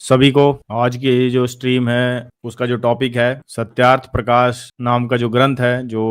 सभी को। आज की ये जो स्ट्रीम है उसका जो टॉपिक है सत्यार्थ प्रकाश नाम का जो ग्रंथ है जो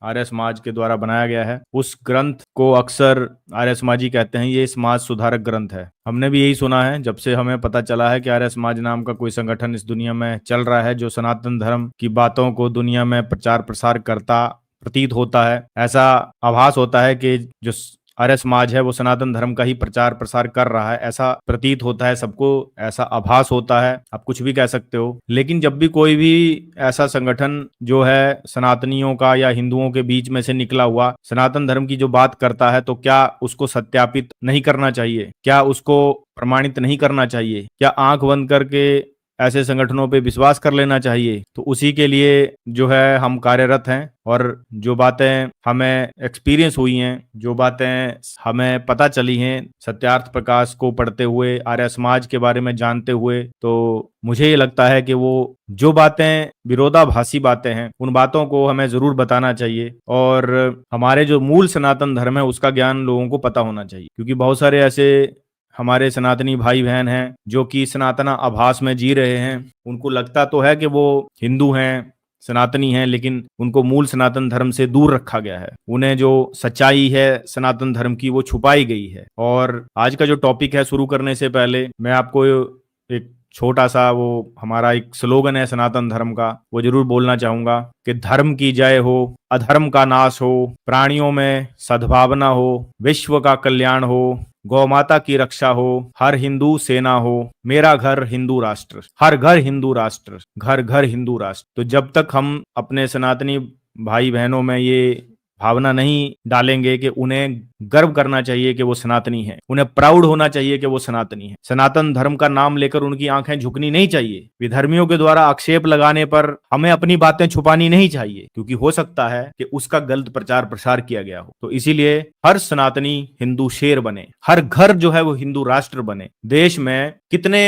आर्य समाज के द्वारा बनाया गया है, उस ग्रंथ को अक्सर आर्य समाजी कहते हैं ये समाज सुधारक ग्रंथ है। हमने भी यही सुना है जब से हमें पता चला है कि आर्य समाज नाम का कोई संगठन इस दुनिया में चल रहा है जो सनातन धर्म की बातों को दुनिया में प्रचार प्रसार करता प्रतीत होता है। ऐसा आभास होता है कि जो आर्य समाज है वो सनातन धर्म का ही प्रचार प्रसार कर रहा है, ऐसा प्रतीत होता है सबको, ऐसा आभास होता है। आप कुछ भी कह सकते हो, लेकिन जब भी कोई भी ऐसा संगठन जो है सनातनियों का या हिंदुओं के बीच में से निकला हुआ सनातन धर्म की जो बात करता है, तो क्या उसको सत्यापित नहीं करना चाहिए? क्या उसको प्रमाणित नहीं करना चाहिए? क्या आंख बंद करके ऐसे संगठनों पे विश्वास कर लेना चाहिए? तो उसी के लिए जो है हम कार्यरत हैं, और जो बातें हमें एक्सपीरियंस हुई हैं, जो बातें हमें पता चली हैं सत्यार्थ प्रकाश को पढ़ते हुए, आर्य समाज के बारे में जानते हुए, तो मुझे ये लगता है कि वो जो बातें विरोधाभासी बातें हैं उन बातों को हमें जरूर बताना चाहिए, और हमारे जो मूल सनातन धर्म है उसका ज्ञान लोगों को पता होना चाहिए। क्योंकि बहुत सारे ऐसे हमारे सनातनी भाई बहन हैं जो कि सनातना आभास में जी रहे हैं। उनको लगता तो है कि वो हिंदू हैं, सनातनी हैं, लेकिन उनको मूल सनातन धर्म से दूर रखा गया है। उन्हें जो सच्चाई है सनातन धर्म की वो छुपाई गई है। और आज का जो टॉपिक है, शुरू करने से पहले मैं आपको एक छोटा सा वो हमारा एक स्लोगन है सनातन धर्म का, वो जरूर बोलना चाहूंगा कि धर्म की जय हो, अधर्म का नाश हो, प्राणियों में सद्भावना हो, विश्व का कल्याण हो, गौ माता की रक्षा हो, हर हिंदू सेना हो, मेरा घर हिंदू राष्ट्र, हर घर हिंदू राष्ट्र, घर घर हिंदू राष्ट्र। तो जब तक हम अपने सनातनी भाई बहनों में ये भावना नहीं डालेंगे कि उन्हें गर्व करना चाहिए कि वो सनातनी है, उन्हें प्राउड होना चाहिए कि वो सनातनी है, सनातन धर्म का नाम लेकर उनकी आंखें झुकनी नहीं चाहिए, विधर्मियों के द्वारा आक्षेप लगाने पर हमें अपनी बातें छुपानी नहीं चाहिए, क्योंकि हो सकता है कि उसका गलत प्रचार प्रसार किया गया हो। तो इसीलिए हर सनातनी हिंदू शेर बने, हर घर जो है वो हिंदू राष्ट्र बने। देश में कितने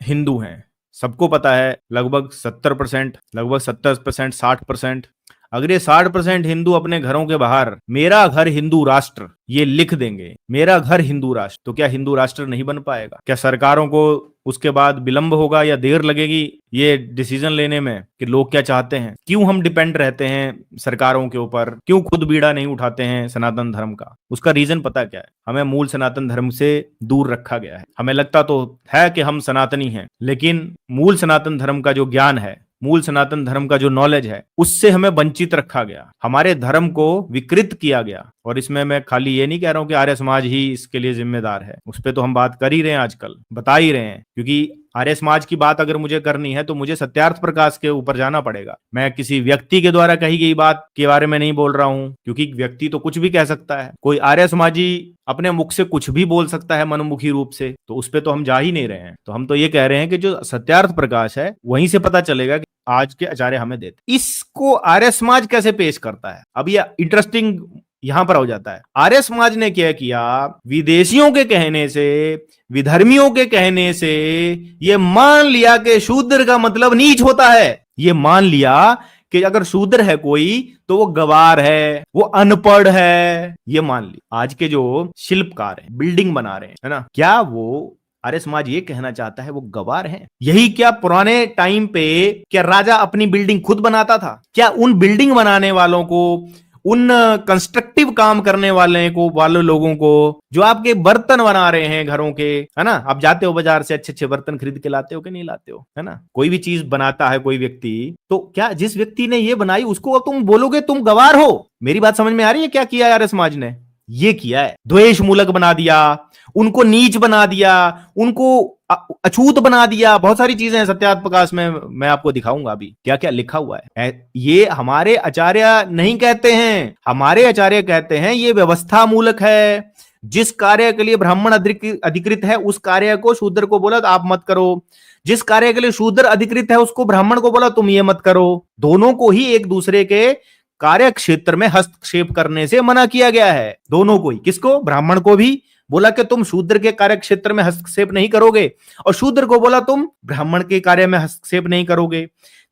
हिंदू हैं सबको पता है, लगभग 70%, लगभग 70%, 60%। अगर ये 60% हिंदू अपने घरों के बाहर मेरा घर हिंदू राष्ट्र ये लिख देंगे, मेरा घर हिंदू राष्ट्र, तो क्या हिंदू राष्ट्र नहीं बन पाएगा? क्या सरकारों को उसके बाद विलंब होगा या देर लगेगी ये डिसीजन लेने में कि लोग क्या चाहते हैं? क्यों हम डिपेंड रहते हैं सरकारों के ऊपर? क्यों खुद बीड़ा नहीं उठाते हैं सनातन धर्म का? उसका रीजन पता क्या है? हमें मूल सनातन धर्म से दूर रखा गया है। हमें लगता तो है कि हम सनातनी हैं, लेकिन मूल सनातन धर्म का जो ज्ञान है, मूल सनातन धर्म का जो नॉलेज है, उससे हमें वंचित रखा गया, हमारे धर्म को विकृत किया गया। और इसमें मैं खाली ये नहीं कह रहा हूं कि आर्य समाज ही इसके लिए जिम्मेदार है, उस पर तो हम बात कर ही रहे हैं, आजकल बता ही रहे हैं। क्योंकि आर्य समाज की बात अगर मुझे करनी है तो मुझे सत्यार्थ प्रकाश के ऊपर जाना पड़ेगा। मैं किसी व्यक्ति के द्वारा कही गई बात के बारे में नहीं बोल रहा हूं, क्योंकि व्यक्ति तो कुछ भी कह सकता है, कोई आर्य समाजी अपने मुख से कुछ भी बोल सकता है मनमुखी रूप से, तो उस पर तो हम जा ही नहीं रहे हैं। तो हम तो ये कह रहे हैं कि जो सत्यार्थ प्रकाश है वहीं से पता चलेगा कि आज के आचार्य हमें देते, इसको आर्य समाज कैसे पेश करता है। अब ये इंटरेस्टिंग यहां पर हो जाता है। आर्य समाज ने क्या किया, विदेशियों के कहने से, विधर्मियों के कहने से ये मान लिया कि शूद्र का मतलब नीच होता है। ये मान लिया कि अगर शूद्र है कोई तो वो गवार है, वो अनपढ़ है, ये मान लिया। आज के जो शिल्पकार हैं, बिल्डिंग बना रहे हैं, है ना, क्या वो आर्य समाज ये कहना चाहता है वो गवार हैं? यही क्या पुराने टाइम पे क्या राजा अपनी बिल्डिंग खुद बनाता था? क्या उन बिल्डिंग बनाने वालों को, उन कंस्ट्रक्टिव काम करने वाले लोगों को, जो आपके बर्तन बना रहे हैं घरों के, है ना, आप जाते हो बाजार से अच्छे अच्छे बर्तन खरीद के लाते हो कि नहीं लाते हो, है ना, कोई भी चीज बनाता है कोई व्यक्ति, तो क्या जिस व्यक्ति ने ये बनाई उसको तुम बोलोगे तुम गवार हो? मेरी बात समझ में आ रही है? क्या किया आर्य समाज ने? ये किया है, द्वेष मूलक बना दिया, उनको नीच बना दिया, उनको अछूत बना दिया। बहुत सारी चीजें हैं सत्यार्थ प्रकाश में, मैं आपको दिखाऊंगा अभी क्या क्या लिखा हुआ है। ये हमारे आचार्य नहीं कहते हैं, हमारे आचार्य कहते हैं ये व्यवस्था मूलक है। जिस कार्य के लिए ब्राह्मण अधिकृत है उस कार्य को शूद्र को बोला तो आप मत करो, जिस कार्य के लिए शूद्र अधिकृत है उसको ब्राह्मण को बोला तुम ये मत करो। दोनों को ही एक दूसरे के कार्य क्षेत्र में हस्तक्षेप करने से मना किया गया है, दोनों को ही। किसको? ब्राह्मण को भी बोला कि तुम शूद्र के कार्य क्षेत्र में हस्तक्षेप नहीं करोगे, और शूद्र को बोला तुम ब्राह्मण के कार्य में हस्तक्षेप नहीं करोगे।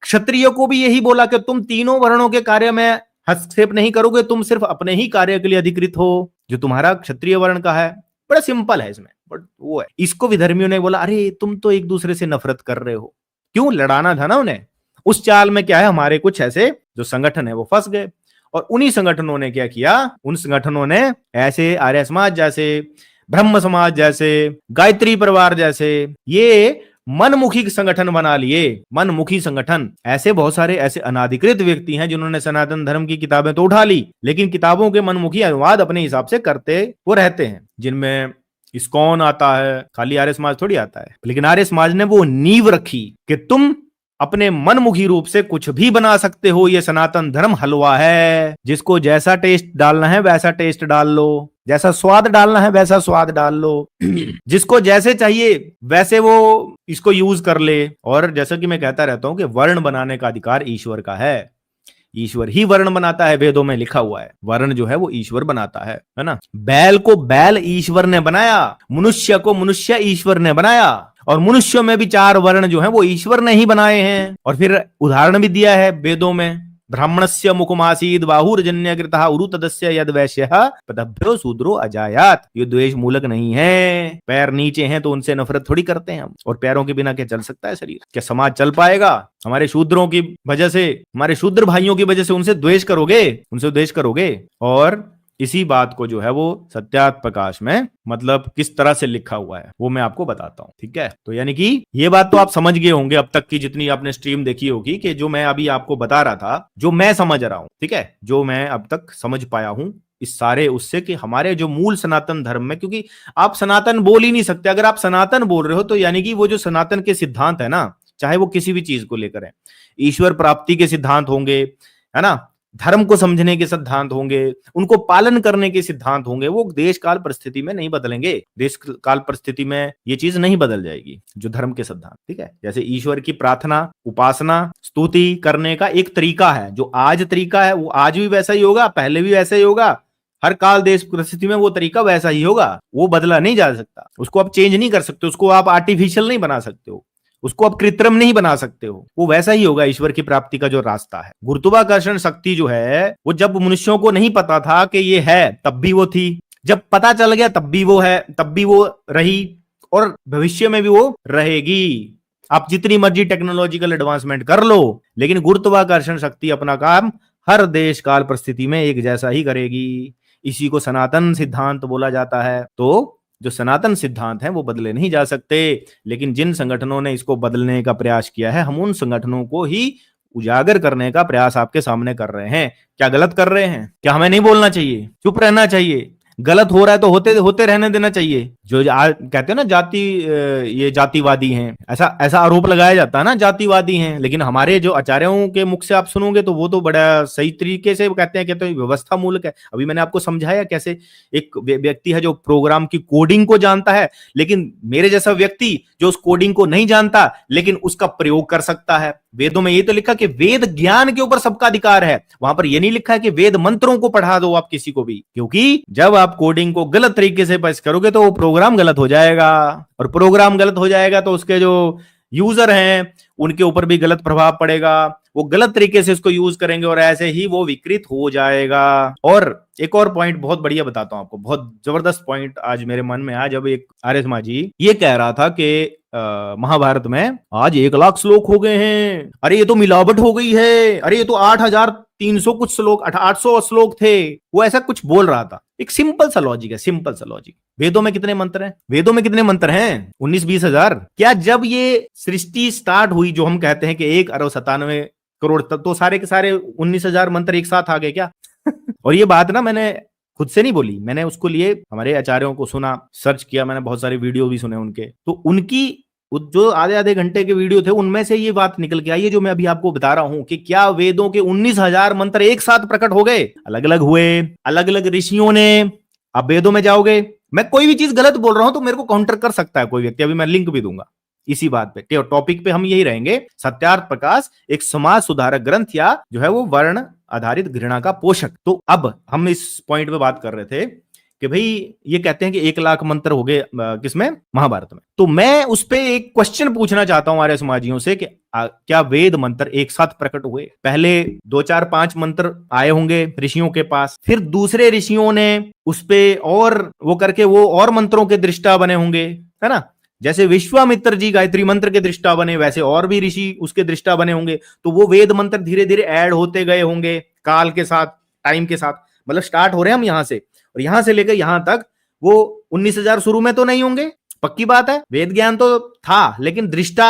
क्षत्रिय को भी यही बोला कि तुम तीनों वर्णों के कार्य में हस्तक्षेप नहीं करोगे, तुम सिर्फ अपने ही कार्य के लिए अधिकृत हो जो तुम्हारा क्षत्रिय वर्ण का है। बड़ा सिंपल है इसमें, बट वो है, इसको विधर्मियों ने बोला अरे तुम तो एक दूसरे से नफरत कर रहे हो, क्यों लड़ाना था ना उन्हें। उस चाल में क्या है, हमारे कुछ ऐसे जो संगठन है वो फंस गए, और उन्हीं संगठनों ने क्या किया, उन संगठनों ने ऐसे आर्य समाज जैसे, ब्रह्म समाज जैसे, गायत्री परिवार जैसे, ये मनमुखी संगठन बना लिए। मनमुखी संगठन, ऐसे बहुत सारे ऐसे अनाधिकृत व्यक्ति हैं जिन्होंने सनातन धर्म की किताबें तो उठा ली, लेकिन किताबों के मनमुखी अनुवाद अपने हिसाब से करते वो रहते हैं, जिनमें इस्कॉन आता है, खाली आर्य समाज थोड़ी आता है। लेकिन आर्य समाज ने वो नींव रखी कि तुम अपने मनमुखी रूप से कुछ भी बना सकते हो, ये सनातन धर्म हलवा है, जिसको जैसा टेस्ट डालना है वैसा टेस्ट डाल लो, जैसा स्वाद डालना है वैसा स्वाद डाल लो, जिसको जैसे चाहिए वैसे वो इसको यूज कर ले। और जैसा कि मैं कहता रहता हूं कि वर्ण बनाने का अधिकार ईश्वर का है, ईश्वर ही वर्ण बनाता है, वेदों में लिखा हुआ है, वर्ण जो है वो ईश्वर बनाता है ना। बैल को बैल ईश्वर ने बनाया, मनुष्य को मनुष्य ईश्वर ने बनाया, और मनुष्यों में भी 4 वर्ण जो हैं वो ईश्वर ने ही बनाए हैं। और फिर उदाहरण भी दिया है वेदों में, ब्राह्मणस्य मुखमासीद बाहुर्जन्य कृतः उरुतदस्य यद वैश्यः पदभ्यो शूद्रो अजायात। ये द्वेष मूलक नहीं है, पैर नीचे हैं तो उनसे नफरत थोड़ी करते हैं हम, और पैरों के बिना क्या चल सकता है शरीर, क्या समाज चल पाएगा? हमारे शूद्रों की वजह से, हमारे शूद्र भाइयों की वजह से उनसे द्वेष करोगे, उनसे द्वेष करोगे। और इसी बात को जो है वो सत्यार्थ प्रकाश में मतलब किस तरह से लिखा हुआ है वो मैं आपको बताता हूं, ठीक है। तो यानी कि ये बात तो आप समझ गए होंगे अब तक की जितनी आपने स्ट्रीम देखी होगी, कि जो मैं अभी आपको बता रहा था, जो मैं समझ रहा हूं, ठीक है, जो मैं अब तक समझ पाया हूं इस सारे उससे, कि हमारे जो मूल सनातन धर्म में, क्योंकि आप सनातन बोल ही नहीं सकते, अगर आप सनातन बोल रहे हो तो यानी कि वो जो सनातन के सिद्धांत है ना, चाहे वो किसी भी चीज को लेकर है, ईश्वर प्राप्ति के सिद्धांत होंगे, है ना, धर्म को समझने के सिद्धांत होंगे, उनको पालन करने के सिद्धांत होंगे, वो देश काल परिस्थिति में नहीं बदलेंगे। देश काल परिस्थिति में ये चीज नहीं बदल जाएगी, जो धर्म के सिद्धांत, ठीक है। जैसे ईश्वर की प्रार्थना, उपासना, स्तुति करने का एक तरीका है, जो आज तरीका है वो आज भी वैसा ही होगा, पहले भी वैसा ही होगा, हर काल देश परिस्थिति में वो तरीका वैसा ही होगा, वो बदला नहीं जा सकता, उसको आप चेंज नहीं कर सकते, उसको आप आर्टिफिशियल नहीं बना सकते हो, उसको आप कृत्रिम नहीं बना सकते हो, वो वैसा ही होगा ईश्वर की प्राप्ति का जो रास्ता है। गुरुत्वाकर्षण शक्ति जो है वो जब मनुष्यों को नहीं पता था कि ये है तब भी वो थी, जब पता चल गया तब भी वो है, तब भी वो रही, और भविष्य में भी वो रहेगी। आप जितनी मर्जी टेक्नोलॉजिकल एडवांसमेंट कर लो, लेकिन गुरुत्वाकर्षण शक्ति अपना काम हर देश काल परिस्थिति में एक जैसा ही करेगी। इसी को सनातन सिद्धांत बोला जाता है। तो जो सनातन सिद्धांत हैं वो बदले नहीं जा सकते, लेकिन जिन संगठनों ने इसको बदलने का प्रयास किया है, हम उन संगठनों को ही उजागर करने का प्रयास आपके सामने कर रहे हैं। क्या गलत कर रहे हैं? क्या हमें नहीं बोलना चाहिए, चुप रहना चाहिए? गलत हो रहा है तो होते होते रहने देना चाहिए। जो कहते हैं ना जाति, ये जातिवादी हैं, ऐसा ऐसा आरोप लगाया जाता है ना, जातिवादी हैं, लेकिन हमारे जो आचार्यों के मुख से आप सुनोगे तो वो तो बड़ा सही तरीके से कहते हैं व्यवस्था मूलक है। अभी मैंने आपको समझाया कैसे एक व्यक्ति है जो प्रोग्राम की कोडिंग को जानता है, लेकिन मेरे जैसा व्यक्ति जो उस कोडिंग को नहीं जानता लेकिन उसका प्रयोग कर सकता है। वेदों में ये तो लिखा कि वेद ज्ञान के ऊपर सबका अधिकार है, वहां पर ये नहीं लिखा है कि वेद मंत्रों को पढ़ा दो आप किसी को भी, क्योंकि जब आप कोडिंग को गलत तरीके से पेश करोगे तो वो प्रोग्राम गलत हो जाएगा, और प्रोग्राम गलत हो जाएगा तो उसके जो यूजर हैं उनके ऊपर भी गलत प्रभाव पड़ेगा, वो गलत तरीके से उसको यूज करेंगे और ऐसे ही वो विकृत हो जाएगा। और एक और पॉइंट बहुत बढ़िया बताता हूं आपको, बहुत जबरदस्त पॉइंट आज मेरे मन में आया, जब एक आर्य समाजी ये कह रहा था कि महाभारत में आज 1 लाख श्लोक हो गए हैं, अरे ये तो मिलावट हो गई है, अरे ये तो 8,300 कुछ श्लोक, 800 श्लोक थे, वो ऐसा कुछ बोल रहा था। एक सिंपल सा लॉजिक है, सिंपल सा लॉजिक। वेदों में कितने मंत्र हैं? वेदों में कितने मंत्र हैं? 19-20 हजार। क्या जब ये सृष्टि स्टार्ट हुई, जो हम कहते हैं कि 1,97 करोड़, तब तो सारे के सारे 19,000 मंत्र एक साथ आ गए क्या? और ये बात ना मैंने खुद से नहीं बोली, मैंने उसको लिए हमारे आचार्यों को सुना, सर्च किया, मैंने बहुत सारे वीडियो भी सुने उनके, तो उनकी जो आधे घंटे के वीडियो थे उनमें से ये बात निकल के आई है जो मैं अभी आपको बता रहा हूं, कि क्या वेदों के 19,000 मंत्र एक साथ प्रकट हो गए? अलग अलग हुए, अलग अलग ऋषियों ने। आप वेदों में जाओगे, मैं कोई भी चीज गलत बोल रहा हूं तो मेरे को काउंटर कर सकता है कोई व्यक्ति, अभी मैं लिंक भी दूंगा इसी बात पे। टॉपिक पे हम यही रहेंगे, सत्यार्थ प्रकाश एक समाज सुधारक ग्रंथ, या जो है वो वर्ण आधारित घृणा का पोषक। तो अब हम इस पॉइंट पे बात कर रहे थे कि भाई ये कहते हैं कि 1 लाख मंत्र हो गए किसमें? महाभारत में। तो मैं उस पे एक क्वेश्चन पूछना चाहता हूं आर्य समाजियों से, कि क्या वेद मंत्र एक साथ प्रकट हुए? पहले 2 4 5 मंत्र आए होंगे ऋषियों के पास, फिर दूसरे ऋषियों ने उस पे और वो करके वो और मंत्रों के दृष्टा बने होंगे, है ना। जैसे विश्वामित्र जी गायत्री मंत्र के दृष्टा बने, वैसे और भी ऋषि उसके दृष्टा बने होंगे। तो वो वेद मंत्र धीरे धीरे ऐड होते गए होंगे काल के साथ, टाइम के साथ। मतलब स्टार्ट हो रहे हैं हम यहां से, और यहां से लेकर यहां तक वो 19,000 शुरू में तो नहीं होंगे, पक्की बात है। वेद ज्ञान तो था, लेकिन दृष्टा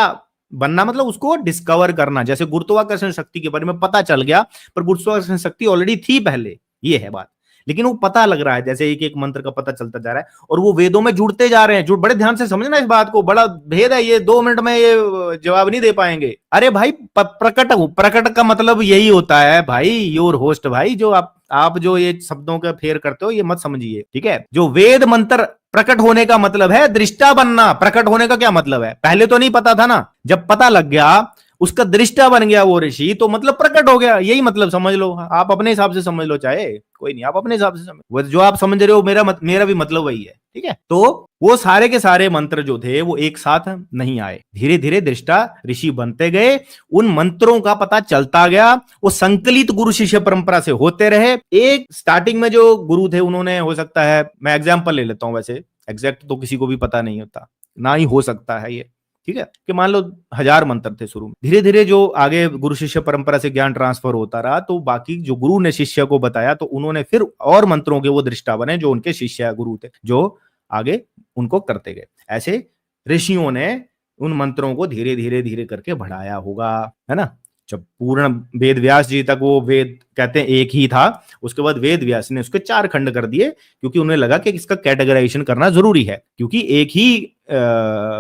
बनना मतलब उसको डिस्कवर करना। जैसे गुरुत्वाकर्षण शक्ति के बारे में पता चल गया, पर गुरुत्वाकर्षण शक्ति ऑलरेडी थी पहले, ये है बात। लेकिन वो पता लग रहा है, जैसे एक एक मंत्र का पता चलता जा रहा है और वो वेदों में जुड़ते जा रहे हैं। जुड़, बड़े ध्यान से समझना इस बात को, बड़ा भेद है ये, 2 मिनट में ये जवाब नहीं दे पाएंगे। अरे भाई प्रकट का मतलब यही होता है भाई, योर होस्ट भाई, जो आप जो ये शब्दों का फेर करते हो ये मत समझिए, ठीक है। जो वेद मंत्र प्रकट होने का मतलब है दृष्टा बनना। प्रकट होने का क्या मतलब है? पहले तो नहीं पता था ना, जब पता लग गया, उसका दृष्टा बन गया वो ऋषि, तो मतलब प्रकट हो गया, यही मतलब समझ लो। आप अपने हिसाब से समझ लो, चाहे कोई नहीं, आप अपने हिसाब से समझ, वो जो आप समझ रहे हो मेरा भी मतलब वही है, ठीक है। तो वो सारे के सारे मंत्र जो थे वो एक साथ नहीं आए, धीरे धीरे दृष्टा ऋषि बनते गए, उन मंत्रों का पता चलता गया, वो संकलित गुरु शिष्य परंपरा से होते रहे। एक स्टार्टिंग में जो गुरु थे उन्होंने, हो सकता है, मैं एग्जाम्पल ले लेता हूं, वैसे एग्जैक्ट तो किसी को भी पता नहीं होता, ना ही हो सकता है ये, ठीक है, कि मान लो 1000 मंत्र थे शुरू में। धीरे धीरे जो आगे गुरु शिष्य परंपरा से ज्ञान ट्रांसफर होता रहा, तो बाकी जो गुरु ने शिष्य को बताया, तो उन्होंने फिर और मंत्रों के वो दृष्टा बने जो उनके शिष्य गुरु थे, जो आगे उनको करते गए। ऐसे ऋषियों ने उन मंत्रों को धीरे धीरे धीरे करके बढ़ाया होगा, है ना। जब पूर्ण वेद व्यास जी तक वो वेद कहते हैं एक ही था, उसके बाद वेद व्यास ने उसके 4 खंड कर दिए, क्योंकि उन्हें लगा कि इसका कैटेगराइजेशन करना जरूरी है, क्योंकि एक ही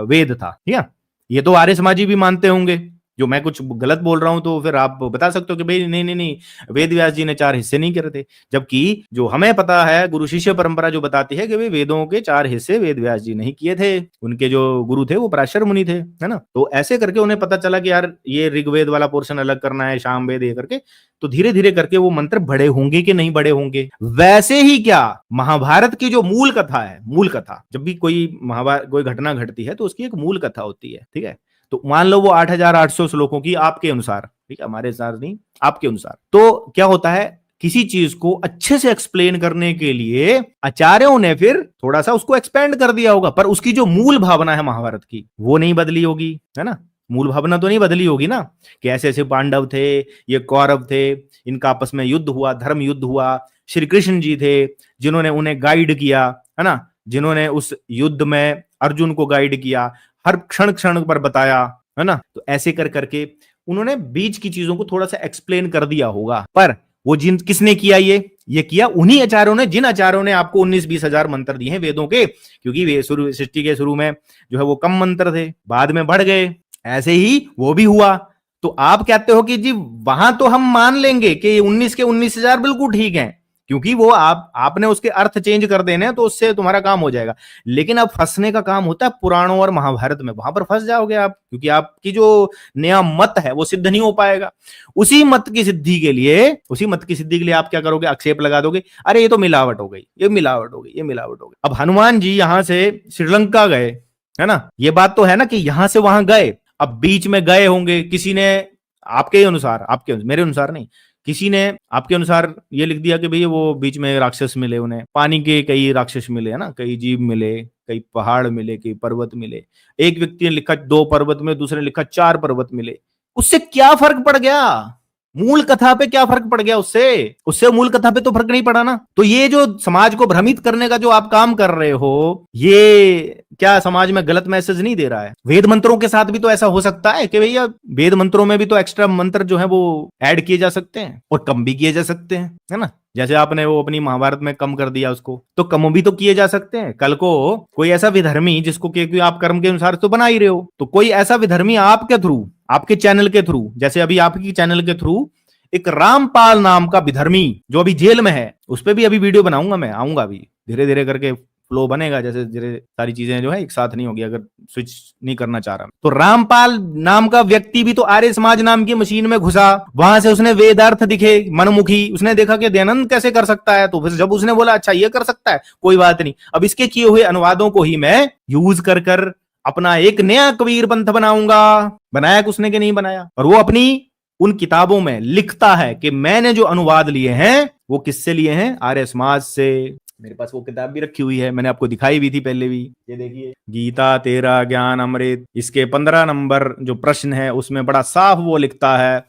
वेद था, ठीक है। ये तो आर्य समाजी भी मानते होंगे। जो मैं कुछ गलत बोल रहा हूं तो फिर आप बता सकते हो कि भाई नहीं नहीं नहीं, वेद व्यास जी ने 4 हिस्से नहीं करे थे, जबकि जो हमें पता है गुरु शिष्य परंपरा जो बताती है कि भाई वेदों के 4 हिस्से वेद व्यास जी नहीं किए थे, उनके जो गुरु थे वो पराशर मुनि थे, है ना। तो ऐसे करके उन्हें पता चला कि यार ये ऋग्वेद वाला पोर्शन अलग करना है, सामवेद ये करके, तो धीरे धीरे करके वो मंत्र बड़े होंगे कि नहीं बड़े होंगे। वैसे ही क्या महाभारत की जो मूल कथा है, मूल कथा, जब भी कोई महाभारत कोई घटना घटती है तो उसकी एक मूल कथा होती है, ठीक है। तो मान लो वो 8,800 श्लोकों की आपके अनुसार, ठीक है, हमारे अनुसार नहीं, आपके अनुसार। तो क्या होता है, किसी चीज को अच्छे से एक्सप्लेन करने के लिए आचार्यों ने फिर थोड़ा सा उसको एक्सपेंड कर दिया होगा, पर उसकी जो मूल भावना है महाभारत की वो नहीं बदली होगी, है ना। मूल भावना तो नहीं बदली होगी ना, कि ऐसे ऐसे पांडव थे, ये कौरव थे, इनका आपस में युद्ध हुआ, धर्म युद्ध हुआ, श्री कृष्ण जी थे जिन्होंने उन्हें गाइड किया, है ना, जिन्होंने उस युद्ध में अर्जुन को गाइड किया, हर क्षण क्षण पर बताया, है ना। तो ऐसे कर करके उन्होंने बीच की चीजों को थोड़ा सा एक्सप्लेन कर दिया होगा। पर वो किसने किया, ये किया उन्हीं आचार्यों ने, जिन आचार्यों ने आपको 19-20 हजार मंत्र दिए हैं वेदों के, क्योंकि वे सृष्टि के शुरू में जो है वो कम मंत्र थे, बाद में बढ़ गए, ऐसे ही वो भी हुआ। तो आप कहते हो कि जी वहां तो हम मान लेंगे कि 19 के 19,000 बिल्कुल ठीक है, क्योंकि वो आपने उसके अर्थ चेंज कर देने हैं, तो उससे तुम्हारा काम हो जाएगा। लेकिन अब फंसने का काम होता है पुराणों और महाभारत में, वहां पर फंस जाओगे आप, क्योंकि आपकी जो नया मत है वो सिद्ध नहीं हो पाएगा। उसी मत की सिद्धि के लिए आप क्या करोगे, आक्षेप लगा दोगे, अरे ये तो मिलावट हो गई, ये मिलावट हो गई, ये मिलावट हो गई। अब हनुमान जी यहां से श्रीलंका गए, है ना, ये बात तो है ना कि यहां से वहां गए, अब बीच में गए होंगे, किसी ने आपके अनुसार, मेरे अनुसार नहीं, किसी ने आपके अनुसार ये लिख दिया कि भैया वो बीच में राक्षस मिले, उन्हें पानी के कई राक्षस मिले, है ना, कई जीव मिले, कई पहाड़ मिले, कई पर्वत मिले। एक व्यक्ति ने लिखा 2 पर्वत में, दूसरे ने लिखा 4 पर्वत मिले। उससे क्या फर्क पड़ गया, मूल कथा पे क्या फर्क पड़ गया, उससे मूल कथा पे तो फर्क नहीं पड़ा ना। तो ये जो समाज को भ्रमित करने का जो आप काम कर रहे हो, ये क्या समाज में गलत मैसेज नहीं दे रहा है? वेद मंत्रों के साथ भी तो ऐसा हो सकता है कि भैया वेद मंत्रों में भी तो एक्स्ट्रा मंत्र जो है वो ऐड किए जा सकते हैं और कम भी किए जा सकते हैं, है ना। जैसे आपने वो अपनी महाभारत में कम कर दिया, उसको तो कम भी तो किए जा सकते हैं। कल को कोई ऐसा विधर्मी, जिसको क्योंकि आप कर्म के अनुसार तो बना ही रहे हो, तो कोई ऐसा विधर्मी आपके थ्रू, आपके चैनल के थ्रू, जैसे अभी आपकी चैनल के थ्रू एक रामपाल नाम का विधर्मी जो अभी जेल में है, उस पर भी अभी वीडियो बनाऊंगा, मैं आऊंगा अभी, धीरे धीरे करके फ्लो बनेगा, जैसे धीरे सारी चीजें जो है एक साथ नहीं होगी, अगर स्विच नहीं करना चाह रहा। तो रामपाल नाम का व्यक्ति भी तो आर्य समाज नाम की मशीन में घुसा, वहां से उसने वेदार्थ दिखे मनमुखी, उसने देखा कि दयानंद कैसे कर सकता है, तो फिर जब उसने बोला अच्छा ये कर सकता है, कोई बात नहीं, अब इसके किए हुए अनुवादों को ही मैं यूज कर अपना एक नया कबीर पंथ बनाऊंगा। बनाया किसने कि नहीं बनाया? और वो अपनी उन किताबों में लिखता है कि मैंने जो अनुवाद लिए हैं वो किससे लिए हैं? आर्य समाज से। मेरे पास वो किताब भी रखी हुई है, मैंने आपको दिखाई भी थी पहले भी। ये देखिए, गीता तेरा ज्ञान अमृत, इसके 15 नंबर जो प्रश्न है उसमें बड़ा साफ वो लिखता है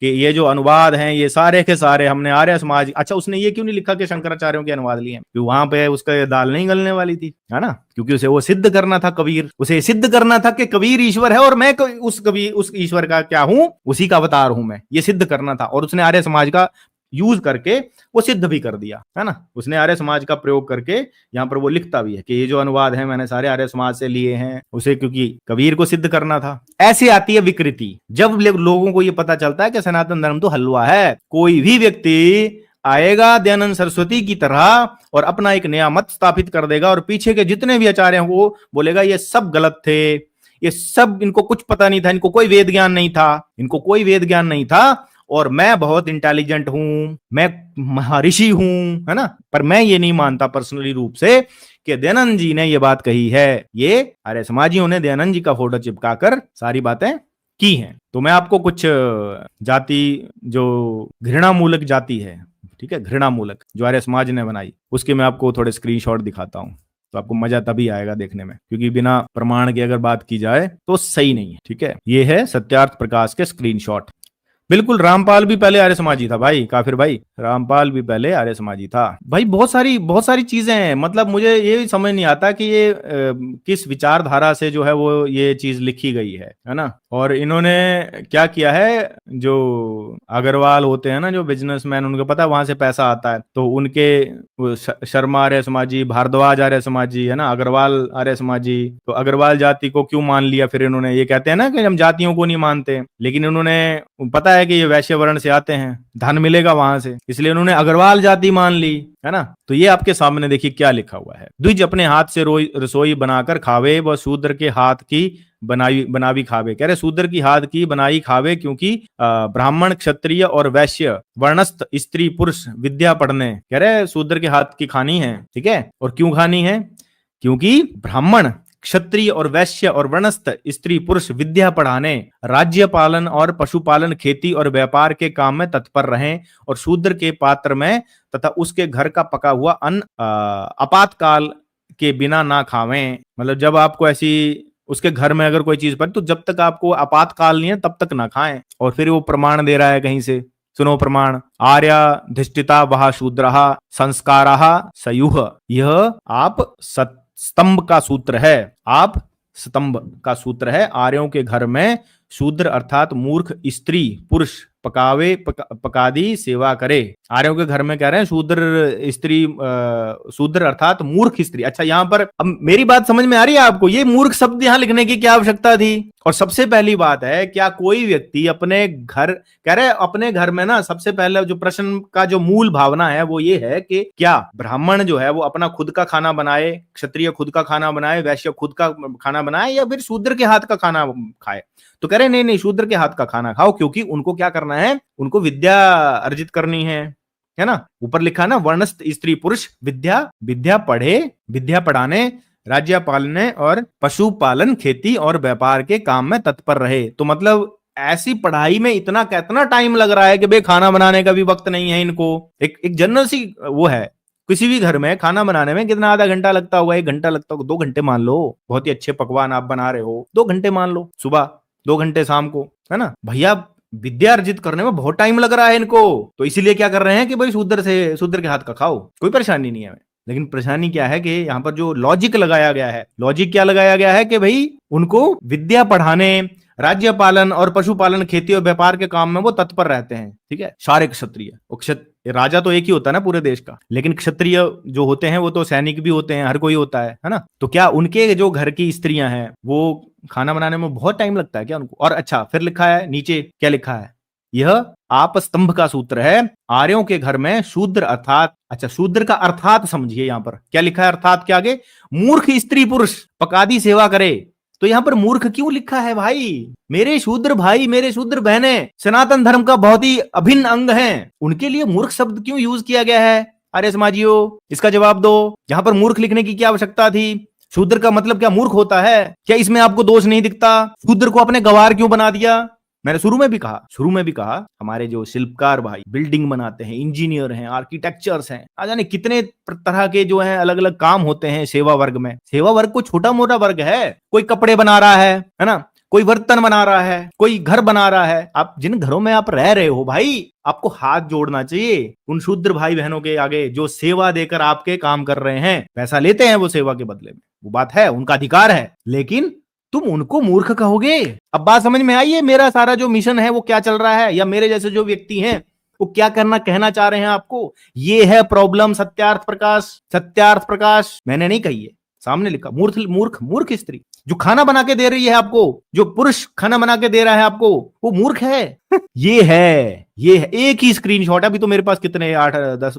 कि ये जो अनुवाद हैं ये सारे के सारे हमने आर्य समाज। अच्छा, उसने ये क्यों नहीं लिखा कि शंकराचार्यों के अनुवाद लिए हैं? क्योंकि वहां पे उसका दाल नहीं गलने वाली थी, है ना? क्योंकि उसे वो सिद्ध करना था, कबीर उसे सिद्ध करना था कि कबीर ईश्वर है और मैं उस कबीर उस ईश्वर का क्या हूं, उसी का अवतार हूं मैं, ये सिद्ध करना था। और उसने आर्य समाज का यूज करके वो सिद्ध भी कर दिया, है ना? उसने आर्य समाज का प्रयोग करके यहाँ पर वो लिखता भी है कि ये जो अनुवाद है मैंने सारे आर्य समाज से लिए हैं, उसे क्योंकि कबीर को सिद्ध करना था। ऐसी आती है विकृति जब लोगों को ये पता चलता है कि सनातन धर्म तो हलवा है। कोई भी व्यक्ति आएगा दयानंद सरस्वती की तरह और अपना एक नया मत स्थापित कर देगा और पीछे के जितने भी आचार्य हैं वो बोलेगा ये सब गलत थे, ये सब इनको कुछ पता नहीं था, इनको कोई वेद ज्ञान नहीं था, इनको कोई वेद ज्ञान नहीं था और मैं बहुत इंटेलिजेंट हूं, मैं महर्षि हूं, है ना? पर मैं ये नहीं मानता पर्सनली रूप से कि दयानंद जी ने ये बात कही है। ये आर्य समाजियों ने दयानंद जी का फोटो चिपकाकर सारी बातें की हैं। तो मैं आपको कुछ जाति जो घृणा मूलक जाति है, ठीक है, घृणा मूलक जो आर्य समाज ने बनाई, उसके मैं आपको थोड़े स्क्रीनशॉट दिखाता हूं। तो आपको मजा तभी आएगा देखने में, क्योंकि बिना प्रमाण के अगर बात की जाए तो सही नहीं है, ठीक है? ये है सत्यार्थ प्रकाश के स्क्रीनशॉट। बिल्कुल, रामपाल भी पहले आर्य समाजी था भाई, काफिर भाई, रामपाल भी पहले आर्य समाजी था भाई। बहुत सारी चीजें हैं, मतलब मुझे ये समझ नहीं आता कि ये किस विचारधारा से जो है वो ये चीज लिखी गई है ना? और इन्होंने क्या किया है, जो अग्रवाल होते हैं ना, जो बिजनेसमैन, उनको पता है वहां से पैसा आता है, तो उनके शर्मा आर्य समाजी, भारद्वाज आर्य समाजी, है ना, अग्रवाल आर्य समाजी, तो अग्रवाल जाति को क्यों मान लिया? फिर इन्होंने ये कहते हैं ना कि हम जातियों को नहीं मानते, लेकिन इन्होंने पता है कि ये वैश्य वर्ण से आते हैं, धन मिलेगा वहां से, इसलिए उन्होंने अग्रवाल जाति मान ली, है ना? तो ये आपके सामने देखिए क्या लिखा हुआ है। द्विज अपने हाथ से रसोई बनाकर खावे व शूद्र के हाथ की बनावी खावे। कह रहे शूद्र की हाथ की बनाई खावे, क्योंकि ब्राह्मण क्षत्रिय और वैश्य वर्णस्थ स्त्री पुरुष विद्या पढ़ने, कह रहे शूद्र के हाथ की खानी है, ठीक है? और क्यों खानी है? क्योंकि ब्राह्मण क्षत्रिय और वैश्य और वर्णस्थ स्त्री पुरुष विद्या पढ़ाने, राज्य पालन और पशुपालन, खेती और व्यापार के काम में तत्पर रहें और शूद्र के पात्र में तथा उसके घर का पका हुआ अन्न आपातकाल के बिना ना खावें। मतलब जब आपको ऐसी उसके घर में अगर कोई चीज पड़े तो जब तक आपको आपातकाल नहीं है तब तक ना खाएं। और फिर वो प्रमाण दे रहा है कहीं से, सुनो प्रमाण। आर्या धिष्ठिता वह शूद्रहा संस्काराहा सयुह, यह आप स्तंभ का सूत्र है, आप स्तंभ का सूत्र है। आर्यों के घर में शूद्र अर्थात मूर्ख स्त्री पुरुष पकावे पकादी सेवा करे। आर्यों के घर में कह रहे हैं शूद्र स्त्री, शूद्र अर्थात मूर्ख स्त्री। अच्छा, यहां पर अब मेरी बात समझ में आ रही है आपको? ये मूर्ख शब्द यहां लिखने की क्या आवश्यकता थी? और सबसे पहली बात है, क्या कोई व्यक्ति अपने घर, कह रहे अपने घर में ना, सबसे पहले जो प्रश्न का जो मूल भावना है वो ये है कि क्या ब्राह्मण जो है वो अपना खुद का खाना बनाए, क्षत्रिय खुद का खाना बनाए, वैश्य खुद का खाना बनाए, या फिर शूद्र के हाथ का खाना खाए? तो कह रहे नहीं नहीं, शूद्र के हाथ का खाना खाओ, क्योंकि उनको क्या करना है, उनको विद्या अर्जित करनी है ना? ऊपर लिखा है ना, वर्णस्थ स्त्री पुरुष विद्या पढ़े, विद्या पढ़ाने, राज्य पालने और पशुपालन, खेती और व्यापार के काम में तत्पर रहे। तो मतलब ऐसी पढ़ाई में इतना कितना टाइम लग रहा है कि भाई खाना बनाने का भी वक्त नहीं है इनको। एक जनरल सी वो है, किसी भी घर में खाना बनाने में कितना, आधा घंटा लगता होगा, 1 घंटा लगता होगा, 2 घंटे मान लो, बहुत ही अच्छे पकवान आप बना रहे हो, 2 घंटे मान लो, सुबह 2 घंटे शाम को, है ना भैया? विद्या अर्जित करने में बहुत टाइम लग रहा है इनको, तो इसीलिए क्या कर रहे हैं कि भाई शूद्र के हाथ का खाओ, कोई परेशानी नहीं है। लेकिन परेशानी क्या है कि यहाँ पर जो लॉजिक लगाया गया है, लॉजिक क्या लगाया गया है कि भाई उनको विद्या पढ़ाने, राज्य पालन और पशुपालन, खेती और व्यापार के काम में वो तत्पर रहते हैं, ठीक है? सारे क्षत्रिय, राजा तो एक ही होता है ना पूरे देश का, लेकिन क्षत्रिय जो होते हैं वो तो सैनिक भी होते हैं, हर कोई होता है ना? तो क्या उनके जो घर की स्त्रियां हैं वो खाना बनाने में बहुत टाइम लगता है क्या उनको? और अच्छा, फिर लिखा है नीचे, क्या लिखा है? यह आप स्तंभ का सूत्र है। आर्यों के घर में शूद्र अर्थात, अच्छा शूद्र का अर्थात समझिए, यहां पर क्या लिखा है अर्थात के आगे? मूर्ख स्त्री पुरुष पकादी सेवा करे। तो यहां पर मूर्ख क्यों लिखा है भाई? मेरे शूद्र भाई, मेरे शूद्र बहनें सनातन धर्म का बहुत ही अभिन्न अंग हैं, उनके लिए मूर्ख शब्द क्यों यूज किया गया है? आर्य समाजियों, इसका जवाब दो। यहां पर मूर्ख लिखने की क्या आवश्यकता थी? शूद्र का मतलब क्या मूर्ख होता है? क्या इसमें आपको दोष नहीं दिखता? शूद्र को आपने गवार क्यों बना दिया? मैंने शुरू में भी कहा हमारे जो शिल्पकार भाई बिल्डिंग बनाते हैं, इंजीनियर हैं, आर्किटेक्चर्स हैं, आ जाने कितने तरह के जो है अलग अलग काम होते हैं सेवा वर्ग में। सेवा वर्ग कोई छोटा मोटा वर्ग है? कोई कपड़े बना रहा है ना, कोई बर्तन बना रहा है, कोई घर बना रहा है। आप जिन घरों में आप रह रहे हो भाई, आपको हाथ जोड़ना चाहिए उन शूद्र भाई बहनों के आगे जो सेवा देकर आपके काम कर रहे हैं। पैसा लेते हैं वो सेवा के बदले में, वो बात है, उनका अधिकार है, लेकिन तुम उनको मूर्ख कहोगे? अब बात समझ में आई है? मेरा सारा जो मिशन है वो क्या चल रहा है, या मेरे जैसे जो व्यक्ति हैं वो क्या कहना चाह रहे हैं आपको? ये है प्रॉब्लम। सत्यार्थ प्रकाश मैंने नहीं कही है, सामने लिखा। मूर्ख स्त्री जो खाना बना के दे रही है आपको, जो पुरुष खाना बना के दे रहा है आपको, वो मूर्ख है। ये है एक ही स्क्रीनशॉट है। अभी तो मेरे पास कितने 8 10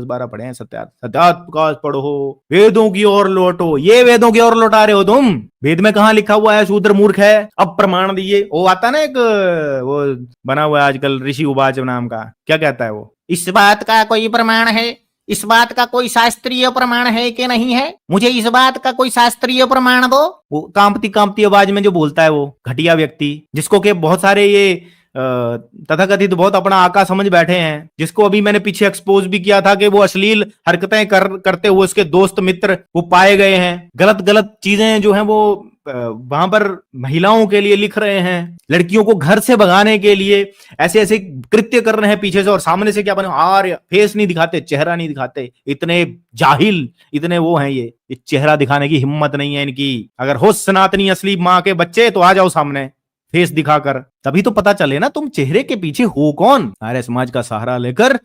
12 पढ़े हैं। सत्यार्थ प्रकाश पढ़ो, वेदों की ओर लौटो। ये वेदों की ओर लौटा रहे हो तुम? वेद में कहां लिखा हुआ है शूद्र मूर्ख है? अब प्रमाण दिए। वो आता ना एक वो बना हुआ है आजकल ऋषि उवाच नाम का, क्या कहता है वो? इस बात का कोई प्रमाण है? इस बात का कोई शास्त्रीय प्रमाण है कि नहीं है? मुझे इस बात का कोई शास्त्रीय प्रमाण दो। वो कांपती आवाज में जो बोलता है वो घटिया व्यक्ति, जिसको के बहुत सारे ये तथाकथित बहुत अपना आका समझ बैठे हैं, जिसको अभी मैंने पीछे एक्सपोज भी किया था कि वो अश्लील हरकतें करते हुए उसके दोस्त मित्र वो पाए गए हैं। गलत चीजें जो हैं वो वहां पर महिलाओं के लिए लिख रहे हैं, लड़कियों को घर से भगाने के लिए ऐसे कृत्य कर रहे हैं पीछे से, और सामने से क्या बने फेस नहीं दिखाते, चेहरा नहीं दिखाते। इतने जाहिल, इतने वो हैं ये चेहरा दिखाने की हिम्मत नहीं है इनकी। अगर हो सनातनी असली माँ के बच्चे तो आ जाओ सामने फेस दिखाकर, तभी तो पता चले ना तुम चेहरे के पीछे हो कौन। आर्य समाज का सहारा लेकर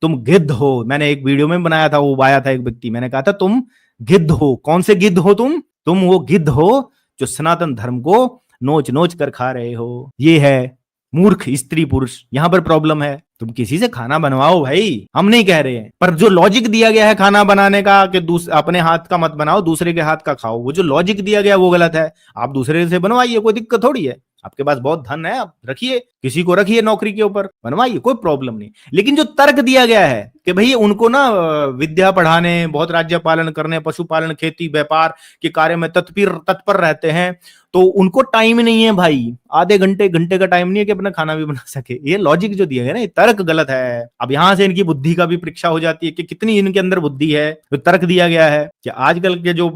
तुम गिद्ध हो। मैंने एक वीडियो में बनाया था, वो आया था एक व्यक्ति, मैंने कहा था तुम गिद्ध हो। कौन से गिद्ध हो तुम वो गिद्ध हो जो सनातन धर्म को नोच कर खा रहे हो। ये है मूर्ख स्त्री पुरुष। यहां पर प्रॉब्लम है। तुम किसी से खाना बनवाओ भाई, हम नहीं कह रहे हैं, पर जो लॉजिक दिया गया है खाना बनाने का कि अपने हाथ का मत बनाओ, दूसरे के हाथ का खाओ, वो जो लॉजिक दिया गया वो गलत है। आप दूसरे से बनवाइए, कोई दिक्कत थोड़ी है। आपके पास बहुत धन है, आप रखिए, किसी को रखिए नौकरी के ऊपर, बनवाइए, कोई प्रॉब्लम नहीं। लेकिन जो तर्क दिया गया है कि भाई उनको ना विद्या पढ़ाने, बहुत राज्य पालन करने, पशुपालन, खेती, व्यापार के कार्य में तत्पर रहते हैं, तो उनको टाइम नहीं है भाई, आधे घंटे का टाइम नहीं है कि अपना खाना भी बना सके। ये लॉजिक जो दिया गया ना, ये तर्क गलत है। अब यहां से इनकी बुद्धि का भी परीक्षा हो जाती है कि कितनी इनके अंदर बुद्धि है। जो तर्क दिया गया है कि आजकल के जो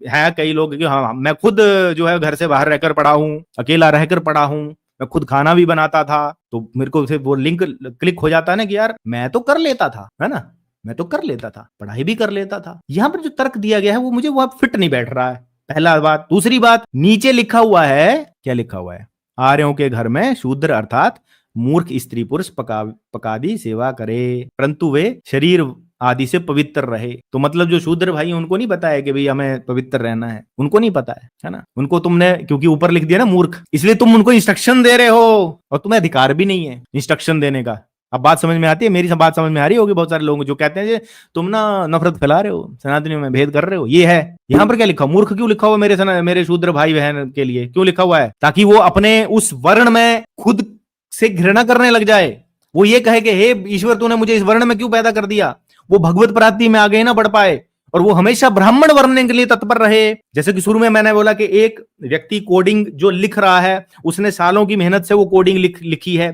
है कई लोग, हाँ मैं खुद जो है घर से बाहर रहकर पढ़ा हूं, अकेला रहकर पढ़ा हूं, मैं खुद खाना भी बनाता था, तो मेरे को वो लिंक क्लिक हो जाता है ना कि यार मैं तो कर लेता था, है ना, मैं तो कर लेता था, पढ़ाई भी कर लेता था। यहां पर जो तर्क दिया गया है वो मुझे वो फिट नहीं बैठ रहा है, पहला बात। दूसरी बात, नीचे लिखा हुआ है, क्या लिखा हुआ है? आर्यों के घर में शूद्र अर्थात मूर्ख स्त्री पुरुष पकादी सेवा करे, परंतु वे शरीर आदि से पवित्र रहे। तो मतलब जो शूद्र भाई उनको नहीं पता है कि भाई हमें पवित्र रहना है, उनको नहीं पता है ना। उनको तुमने क्योंकि ऊपर लिख दिया ना मूर्ख, इसलिए तुम उनको इंस्ट्रक्शन दे रहे हो, और तुम्हें अधिकार भी नहीं है इंस्ट्रक्शन देने का। अब बात समझ में आती है? मेरी बात समझ में आ रही होगी बहुत सारे लोगों जो कहते हैं तुम ना नफरत फैला रहे हो, सनातनियों में भेद कर रहे हो। ये है यहाँ पर क्या लिखा? मूर्ख क्यों लिखा हुआ मेरे शूद्र भाई बहन के लिए? क्यों लिखा हुआ है? ताकि वो अपने उस वर्ण में खुद से घृणा करने लग जाए। वो ये कहे कि हे ईश्वर तूने मुझे इस वर्ण में क्यों पैदा कर दिया। वो भगवत प्राप्ति में आगे ना बढ़ पाए, और वो हमेशा ब्राह्मण बनने के लिए तत्पर रहे। जैसे कि शुरू में मैंने बोला कि एक व्यक्ति कोडिंग जो लिख रहा है, उसने सालों की मेहनत से वो कोडिंग लिखी है,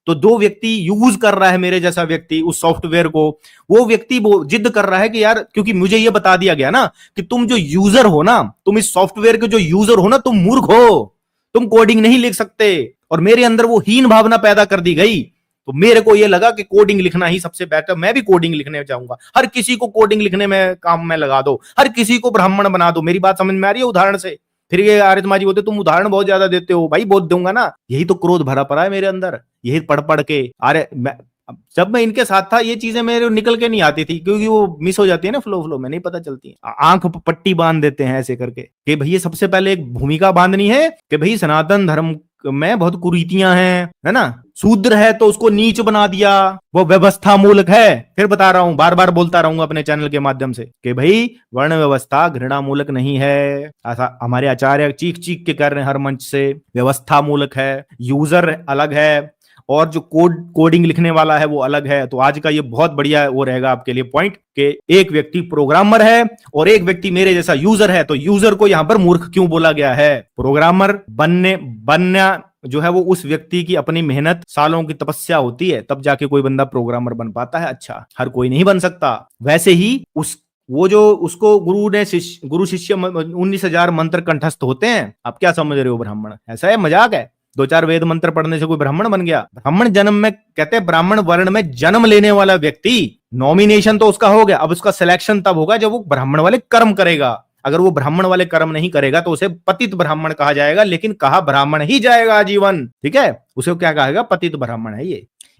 तो दो व्यक्ति यूज कर रहा है, मेरे जैसा व्यक्ति उस सॉफ्टवेयर को, वो व्यक्ति वो जिद कर रहा है कि यार क्योंकि मुझे ये बता दिया गया ना कि तुम जो यूजर हो ना, तुम इस सॉफ्टवेयर के जो यूजर हो ना, तुम मूर्ख हो, तुम कोडिंग नहीं लिख सकते। और मेरे अंदर वो हीन भावना पैदा कर दी गई, तो मेरे को ये लगा कि कोडिंग लिखना ही सबसे बेटर, मैं भी कोडिंग लिखने जाऊंगा। हर किसी को कोडिंग लिखने में काम में लगा दो, हर किसी को ब्राह्मण बना दो। मेरी बात समझ में आ रही है उदाहरण से? फिर ये आर्य समाजी बोलते तुम उदाहरण बहुत ज्यादा देते हो। भाई बहुत दूंगा ना, यही तो क्रोध भरा पड़ा है मेरे अंदर, यही पढ़ के। अरे जब मैं इनके साथ था ये चीजें मेरे निकल के नहीं आती थी, क्योंकि वो मिस हो जाती है ना, फ्लो में नहीं पता चलती। आंख पट्टी बांध देते हैं ऐसे करके कि भैया सबसे पहले एक भूमिका बांधनी है कि भाई सनातन धर्म में बहुत कुरीतियां हैं, है ना। शूद्र है तो उसको नीच बना दिया, वो व्यवस्था मूलक है। फिर बता रहा हूं, बार बार बोलता रहूंगा अपने चैनल के माध्यम से कि भाई वर्ण व्यवस्था घृणा मूलक नहीं है। ऐसा हमारे आचार्य चीख के कह रहे हैं हर मंच से, व्यवस्था मूलक है। यूजर अलग है और जो कोडिंग लिखने वाला है वो अलग है। तो आज का ये बहुत बढ़िया वो रहेगा आपके लिए पॉइंट कि एक व्यक्ति प्रोग्रामर है और एक व्यक्ति मेरे जैसा यूजर है, तो यूजर को यहां पर मूर्ख क्यों बोला गया है? प्रोग्रामर बनना जो है वो उस व्यक्ति की अपनी मेहनत, सालों की तपस्या होती है, तब जाके कोई बंदा प्रोग्रामर बन पाता है। अच्छा, हर कोई नहीं बन सकता। वैसे ही वो जो उसको गुरु शिष्य 19,000 मंत्र कंठस्थ होते हैं। आप क्या समझ रहे हो ब्राह्मण? ऐसा है, मजाक है? 2-4 वेद मंत्र पढ़ने से कोई ब्राह्मण बन गया? ब्राह्मण जन्म में, कहते हैं ब्राह्मण वर्ण में जन्म लेने वाला व्यक्ति, नॉमिनेशन तो उसका हो गया, अब उसका सिलेक्शन तब होगा जब वो ब्राह्मण वाले कर्म करेगा। अगर वो ब्राह्मण वाले कर्म नहीं करेगा तो उसे पतित ब्राह्मण कहा जाएगा, लेकिन कहा ब्राह्मण ही जाएगा आजीवन। ठीक है, उसे क्या कहेगा? पतित ब्राह्मण है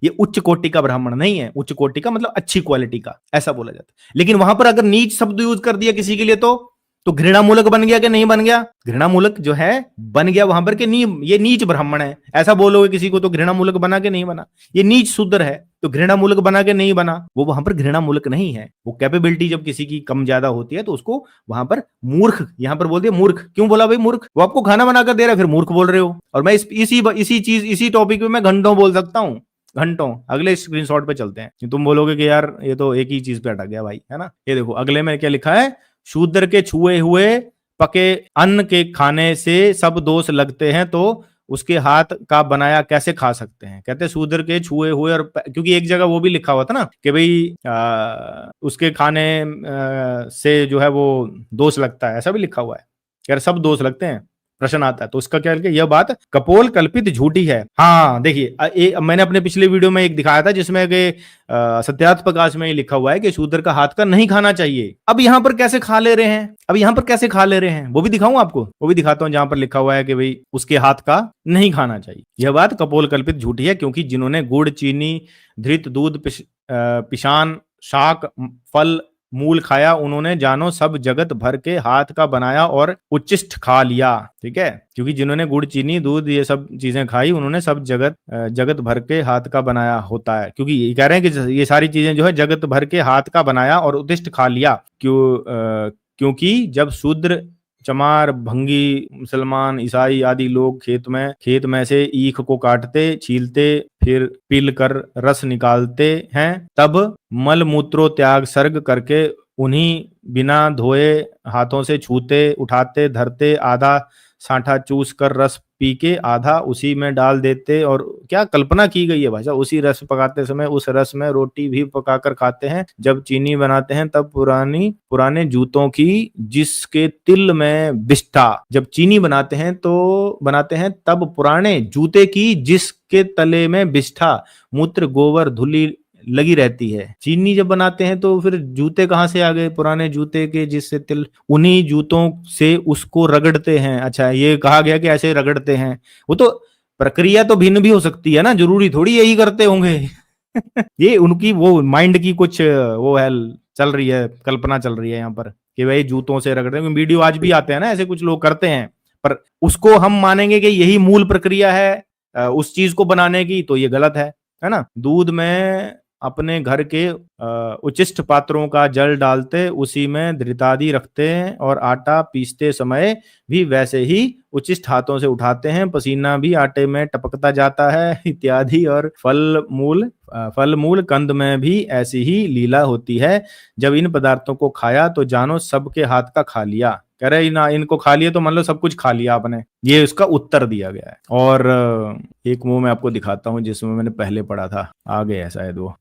ये उच्च कोटि का ब्राह्मण नहीं है। उच्च कोटि का मतलब अच्छी क्वालिटी का, ऐसा बोला जाता है। लेकिन वहां पर अगर नीच शब्द यूज कर दिया किसी के लिए तो घृणा मूलक बन गया कि नहीं बन गया? घृणा मूलक जो है बन गया वहां पर कि नहीं, ये नीच ब्राह्मण है ऐसा बोलोगे किसी को तो घृणा मूलक बना के नहीं बना। ये नीच शूद्र है तो घृणा मूलक बना के नहीं बना, वो वहां पर घृणा मूलक नहीं है। वो कैपेबिलिटी जब किसी की कम ज्यादा होती है तो उसको वहां पर मूर्ख, यहां पर बोल दिया मूर्ख। क्यों बोला भाई मूर्ख? वो आपको खाना बनाकर दे रहा है, फिर मूर्ख बोल रहे हो। और मैं इसी टॉपिक पे मैं घंटों बोल सकता हूँ, घंटों। अगले स्क्रीनशॉट पे चलते हैं। तुम बोलोगे कि यार ये तो एक ही चीज पे अटक गया भाई, है ना? ये देखो अगले में क्या लिखा है, शूद्र के छुए हुए पके अन्न के खाने से सब दोष लगते हैं, तो उसके हाथ का बनाया कैसे खा सकते हैं? कहते शूद्र के छुए हुए, और क्योंकि एक जगह वो भी लिखा हुआ था ना कि भाई उसके खाने से जो है वो दोष लगता है, ऐसा भी लिखा हुआ है। यार सब दोष लगते हैं, प्रश्न आता है। तो उसका क्या है, यह बात कपोल कल्पित झूठी है। हाँ देखिए, मैंने अपने पिछले वीडियो में एक दिखाया था जिसमें कि सत्यार्थ प्रकाश में ही लिखा हुआ है कि शूद्र का हाथ का नहीं खाना चाहिए। अब यहाँ पर कैसे खा ले रहे हैं? वो भी दिखाऊं आपको, वो भी दिखाता हूं, जहां पर लिखा हुआ है कि भाई उसके हाथ का नहीं खाना चाहिए। यह बात कपोल कल्पित झूठी है, क्योंकि जिन्होंने गुड़, चीनी, धृत, दूध, पिशान, शाक, फल, मूल खाया, उन्होंने जानो सब जगत भर के हाथ का बनाया और उच्चिष्ट खा लिया। ठीक है, क्योंकि जिन्होंने गुड़, चीनी, दूध ये सब चीजें खाई, उन्होंने सब जगत भर के हाथ का बनाया होता है। क्योंकि ये कह रहे हैं कि ये सारी चीजें जो है जगत भर के हाथ का बनाया और उच्चिष्ट खा लिया। क्योंकि जब शूद्र, चमार, भंगी, मुसलमान, ईसाई आदि लोग खेत में से ईख को काटते, छीलते, फिर पील कर रस निकालते हैं, तब मल मूत्रो त्याग सर्ग करके उन्हीं बिना धोए हाथों से छूते, उठाते, धरते, आधा साठा चूस कर रस पी के आधा उसी में डाल देते। और क्या कल्पना की गई है भाषा, उसी रस पकाते समय उस रस में रोटी भी पकाकर खाते हैं। जब चीनी बनाते हैं तब पुराने जूतों की जिसके तिल में बिष्ठा, जब चीनी बनाते हैं तब पुराने जूते की जिसके तले में बिष्ठा, मूत्र, गोबर, धूली लगी रहती है। चीनी जब बनाते हैं तो फिर जूते कहां से आ गए? पुराने जूते के जिससे तिल, उन्हीं जूतों से उसको रगड़ते हैं। अच्छा, ये कहा गया कि ऐसे रगड़ते हैं। वो तो प्रक्रिया तो भिन्न भी हो सकती है ना, जरूरी थोड़ी यही करते होंगे। ये उनकी वो माइंड की कुछ वो है, चल रही है, कल्पना चल रही है यहाँ पर कि भाई जूतों से रगड़ते हैं। वीडियो आज भी आते हैं ना, ऐसे कुछ लोग करते हैं, पर उसको हम मानेंगे कि यही मूल प्रक्रिया है उस चीज को बनाने की, तो ये गलत है ना? दूध में अपने घर के उचिष्ट पात्रों का जल डालते, उसी में धृतादि रखते हैं, और आटा पीसते समय भी वैसे ही उचिष्ट हाथों से उठाते हैं, पसीना भी आटे में टपकता जाता है इत्यादि। और फल मूल कंद में भी ऐसी ही लीला होती है। जब इन पदार्थों को खाया तो जानो सबके हाथ का खा लिया। कह रहे ना, इनको खा लिया तो मान लो सब कुछ खा लिया आपने। ये उसका उत्तर दिया गया है। और एक मुंह मैं आपको दिखाता हूं जिसमें मैंने पहले पढ़ा था, आगे है शायद वो,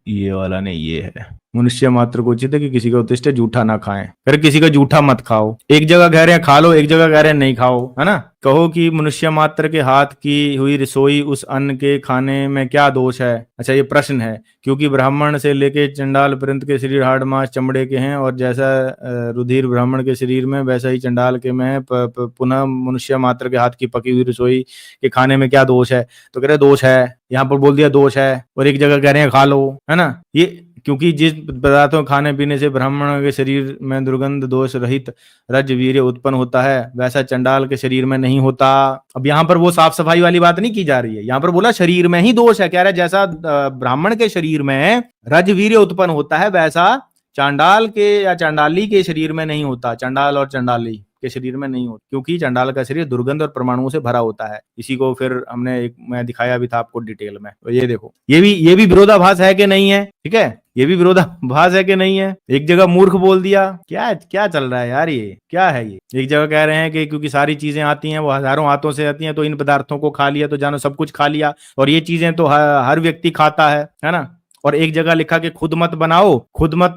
ये वाला नहीं, ये है। मनुष्य मात्र को उचित है कि किसी का उद्दिष्ट जूठा ना खाएं। फिर किसी का जूठा मत खाओ। एक जगह कह रहे हैं खा लो, एक जगह कह रहे हैं नहीं खाओ, है ना? कहो कि मनुष्य मात्र के हाथ की हुई रसोई उस अन्न के खाने में क्या दोष है? अच्छा, ये प्रश्न है। क्योंकि ब्राह्मण से लेके चंडाल पर्यंत के शरीर हाड़ मांस चमड़े के हैं, और जैसा रुधिर ब्राह्मण के शरीर में वैसा ही चंडाल के में है। पुनः मनुष्य मात्र के हाथ की पकी हुई रसोई के खाने में क्या दोष है? तो कह रहे दोष है, यहाँ पर बोल दिया दोष है, और एक जगह कह रहे हैं खा लो, है ना? ये क्योंकि जिस पदार्थों खाने पीने से ब्राह्मण के शरीर में दुर्गंध दोष रहित रज वीर्य उत्पन्न होता है, वैसा चंडाल के शरीर में नहीं होता। अब यहाँ पर वो साफ सफाई वाली बात नहीं की जा रही है, यहाँ पर बोला शरीर में ही दोष है। कह रहा है जैसा ब्राह्मण के शरीर में रज वीर्य उत्पन्न होता है, वैसा चांडाल के या चांडाली के शरीर में नहीं होता। चांडाल और चांडाली के शरीर में नहीं होती, क्योंकि चंडाल का शरीर दुर्गंध और परमाणुओं से भरा होता है। इसी को फिर मैं दिखाया भी था आपको डिटेल में। तो ये देखो, ये भी विरोधाभास है कि नहीं है, ठीक है, ये भी विरोधाभास है कि नहीं है। एक जगह मूर्ख बोल दिया, क्या क्या चल रहा है यार, ये क्या है। ये एक जगह कह रहे हैं कि क्योंकि सारी चीजें आती हैं वो हजारों हाथों से आती हैं, तो इन पदार्थों को खा लिया तो जानो सब कुछ खा लिया, और ये चीजें तो हर व्यक्ति खाता है ना। और एक जगह लिखा कि खुद मत बनाओ, खुद मत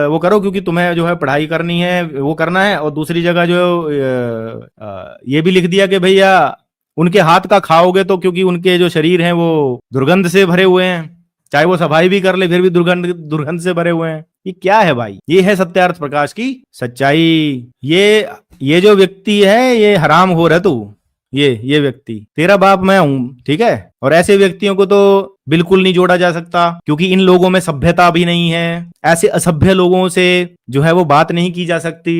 वो करो, क्योंकि तुम्हें जो है पढ़ाई करनी है, वो करना है। और दूसरी जगह जो ये भी लिख दिया कि भैया उनके हाथ का खाओगे तो, क्योंकि उनके जो शरीर हैं वो दुर्गंध से भरे हुए हैं, चाहे वो सफाई भी कर ले फिर भी दुर्गंध से भरे हुए हैं। ये क्या है भाई, ये है सत्यार्थ प्रकाश की सच्चाई। ये जो व्यक्ति है ये हराम हो रहा तू, ये व्यक्ति तेरा बाप मैं हूं, ठीक है। और ऐसे व्यक्तियों को तो बिल्कुल नहीं जोड़ा जा सकता, क्योंकि इन लोगों में सभ्यता भी नहीं है। ऐसे असभ्य लोगों से जो है वो बात नहीं की जा सकती,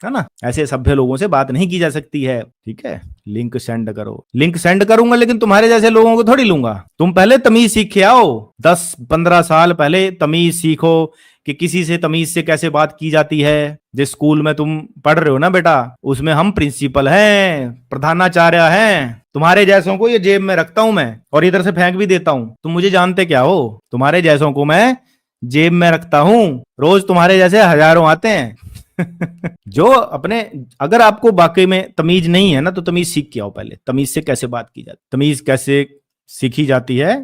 है ना। ऐसे सभ्य लोगों से बात नहीं की जा सकती है, ठीक है। लिंक सेंड करो, लिंक सेंड करूंगा, लेकिन तुम्हारे जैसे लोगों को थोड़ी लूंगा। तुम पहले तमीज सीख के आओ, 10-15 साल पहले तमीज सीखो कि किसी से तमीज से कैसे बात की जाती है। जिस स्कूल में तुम पढ़ रहे हो ना बेटा, उसमें हम प्रिंसिपल हैं, प्रधानाचार्य हैं। तुम्हारे जैसों को ये जेब में रखता हूं मैं, और इधर से फेंक भी देता हूं। तुम मुझे जानते क्या हो, तुम्हारे जैसों को मैं जेब में रखता हूं। रोज तुम्हारे जैसे हजारों आते हैं जो अपने, अगर आपको वाकई में तमीज नहीं है ना, तो तमीज सीख के आओ पहले। तमीज से कैसे बात की जाती, तमीज कैसे सीखी जाती है,